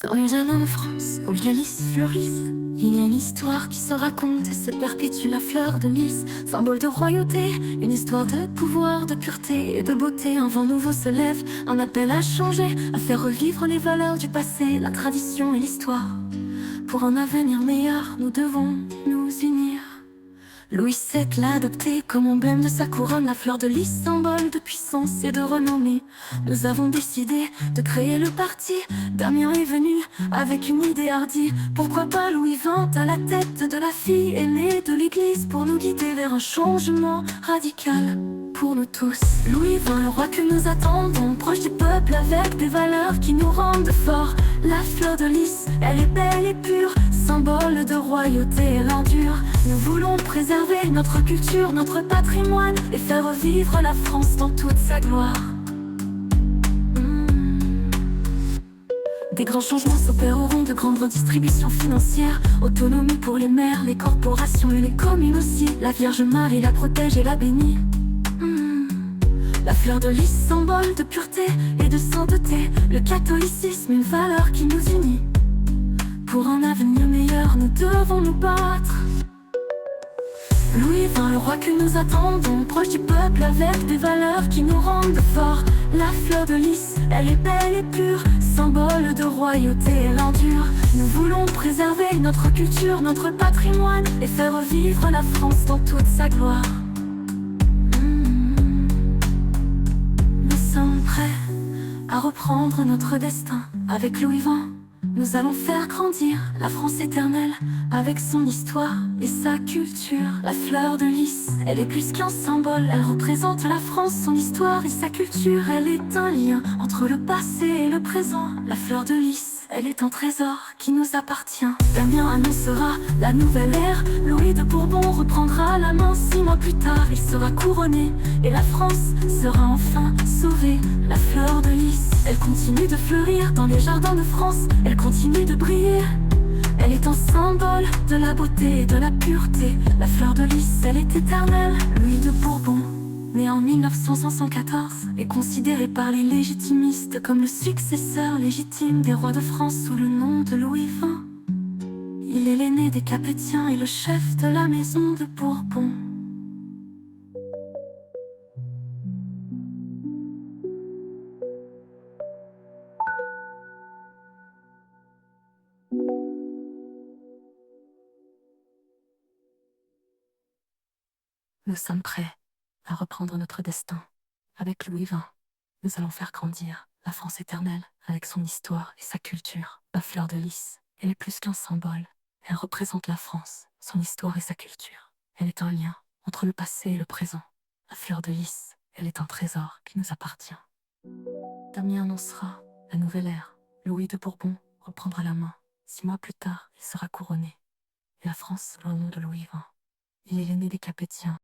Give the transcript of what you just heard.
Dans les jardins de France, où les lys fleurissent, il y a une histoire qui se raconte et se perpétue, la fleur de lys, symbole de royauté, une histoire de pouvoir, de pureté et de beauté. Un vent nouveau se lève, un appel à changer, à faire revivre les valeurs du passé, la tradition et l'histoire. Pour un avenir meilleur, nous devons nous unir. Louis VII l'a adopté comme emblème de sa couronne, la fleur de lys, symbole de puissance et de renommée. Nous avons décidé de créer le parti. Damien est venu avec une idée hardie. Pourquoi pas Louis XX à la tête de la fille aînée de l'église, pour nous guider vers un changement radical pour nous tous. Louis XX, le roi que nous attendons, proche du peuple avec des valeurs qui nous rendent forts. La fleur de lys, elle est belle et pure, symbole de royauté et l'endure. Nous voulons préserver notre culture, notre patrimoine et faire revivre la France dans toute sa gloire. Des grands changements s'opéreront, de grandes redistributions financières, autonomie pour les maires, les corporations et les communes aussi. La Vierge Marie la protège et la bénit. La fleur de lys, symbole de pureté et de sainteté, le catholicisme, une valeur qui nous unit. Pour un avenir meilleur, nous devons nous battre. Louis XX, le roi que nous attendons, proche du peuple avec des valeurs qui nous rendent forts. La fleur de lys, elle est belle et pure, symbole de royauté et l'endure. Nous voulons préserver notre culture, notre patrimoine et faire revivre la France dans toute sa gloire. Nous sommes prêts à reprendre notre destin. Avec Louis XX, nous allons faire grandir la France éternelle avec son histoire et sa culture. La fleur de lys, elle est plus qu'un symbole, elle représente la France, son histoire et sa culture. Elle est un lien entre le passé et le présent. La fleur de lys, elle est un trésor qui nous appartient. Damien annoncera la nouvelle ère, Louis de Bourbon reprendra la main. 6 mois plus tard, il sera couronné et la France sera enfin sauvée. La fleur de lys, elle continue de fleurir dans les jardins de France, elle continue de briller. Elle est un symbole de la beauté et de la pureté. La fleur de lys, elle est éternelle. Louis de Bourbon, né en 1914, est considéré par les légitimistes comme le successeur légitime des rois de France sous le nom de Louis XX. Il est l'aîné des Capétiens et le chef de la maison de Bourbon. Nous sommes prêts à reprendre notre destin. Avec Louis XX, nous allons faire grandir la France éternelle avec son histoire et sa culture. La fleur de lys, elle est plus qu'un symbole. Elle représente la France, son histoire et sa culture. Elle est un lien entre le passé et le présent. La fleur de lys, elle est un trésor qui nous appartient. Damien annoncera la nouvelle ère. Louis de Bourbon reprendra la main. 6 mois plus tard, il sera couronné. Et la France sera au nom de Louis XX. Il est l'aîné des Capétiens